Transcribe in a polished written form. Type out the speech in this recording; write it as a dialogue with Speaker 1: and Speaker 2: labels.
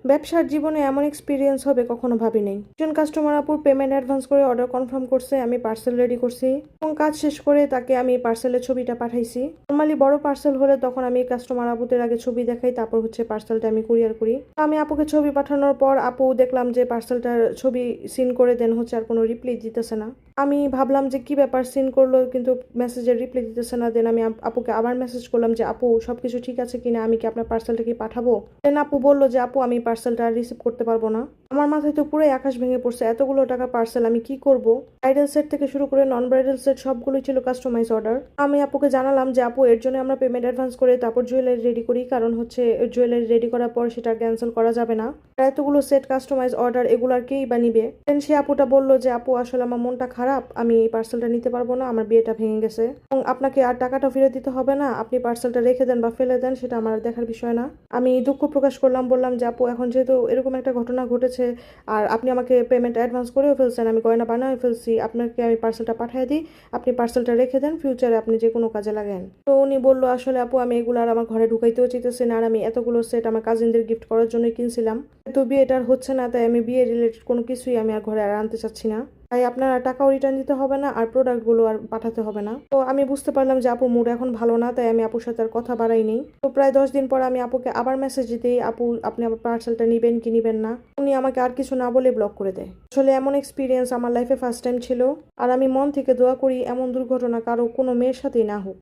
Speaker 1: ব্যবসার জীবনে এমন এক্সপিরিয়েন্স হবে কখনো ভাবি নাই। একজন কাস্টমার আপুর পেমেন্ট অ্যাডভান্স করে অর্ডার কনফার্ম করছে, আমি পার্সেল রেডি করছি এবং কাজ শেষ করে তাকে আমি পার্সেলের ছবিটা পাঠাইছি। নর্মালি বড় পার্সেল হলে তখন আমি কাস্টমার আপুদের আগে ছবি দেখাই, তারপর পার্সেলটা আমি কুরিয়ার করি। আমি আপুকে ছবি পাঠানোর পর আপু দেখলাম যে পার্সেলটার ছবি সিন করে দেন আর কোনো রিপ্লাই দিতেছে না। আমি ভাবলাম যে কি ব্যাপার, সিন করলো কিন্তু মেসেজের রিপ্লাই দিতেছে না। দেন আমি আপুকে আবার মেসেজ করলাম যে আপু সবকিছু ঠিক আছে কিনা, আমি কি আপনার পার্সেলটা কি পাঠাবো। দেন আপু বললো যে আপু আমি পার্সেলটা রিসিভ করতে পারবো না। আমার মাথায় তো পুরোই আকাশ ভেঙে পড়ছে, এতগুলো টাকার পার্সেল আমি কি করব। ব্রাইডাল সেট থেকে শুরু করে নন ব্রাইডাল সেট সবগুলোই ছিল কাস্টমাইজ অর্ডার। আমি আপুকে জানালাম যে আপু এর জন্য আমরা পেমেন্ট অ্যাডভান্স করে তারপর জুয়েলারি রেডি করি, কারণ জুয়েলারি রেডি করার পর সেটা ক্যান্সেল করা যাবে না। এতগুলো সেট কাস্টমাইজ অর্ডার এগুলো আর কেই বা নিবে। দেন সে আপুটা বললো যে আপু আসলে আমার মনটা খারাপ, আমি এই পার্সেলটা নিতে পারবো না, আমার বিয়েটা ভেঙে গেছে এবং আপনাকে আর টাকাটা ফেরত দিতে হবে না, আপনি পার্সেলটা রেখে দেন বা ফেলে দেন, সেটা আমার দেখার বিষয় না। আমি দুঃখ প্রকাশ করলাম, বললাম যে আপু এখন যেহেতু এরকম একটা ঘটনা ঘটেছে আর আপনি আমাকে পেমেন্ট অ্যাডভান্স করেও ফেলছেন, আমি গয়না বানায় ফেলছি, আপনাকে আমি পার্সেলটা পাঠিয়ে দিই, আপনি পার্সেলটা রেখে দেন, ফিউচারে আপনি যে কোনো কাজে লাগেন। তো উনি বললো আসলে আপু আমি এগুলো আর আমার ঘরে ঢুকাইতেও চাইতেছি না, আর আমি এতগুলো সেট আমার কাজিনদের গিফট করার জন্যই কিনছিলাম, তো বিয়েটা আর হচ্ছে না, তাই আমি বিয়ে রিলেটেড কোনো কিছুই আমি আর ঘরে আর আনতে চাচ্ছি না। তাই আপনারা টাকাও রিটার্ন দিতে হবে না আর প্রোডাক্টগুলো আর পাঠাতে হবে না। তো আমি বুঝতে পারলাম যে আপুর মুড এখন ভালো না, তাই আমি আপুর সাথে আর কথা বাড়াই নেই। তো প্রায় 10 দিন পর আমি আপুকে আবার মেসেজ দিই, আপু আপনি আমার পার্সেলটা নিবেন কি নিবেন না। উনি আমাকে আর কিছু না বলে ব্লক করে দেয়। আসলে এমন এক্সপিরিয়েন্স আমার লাইফে ফার্স্ট টাইম ছিল, আর আমি মন থেকে দোয়া করি এমন দুর্ঘটনা কারো কোনো মেয়ের সাথেই না হোক।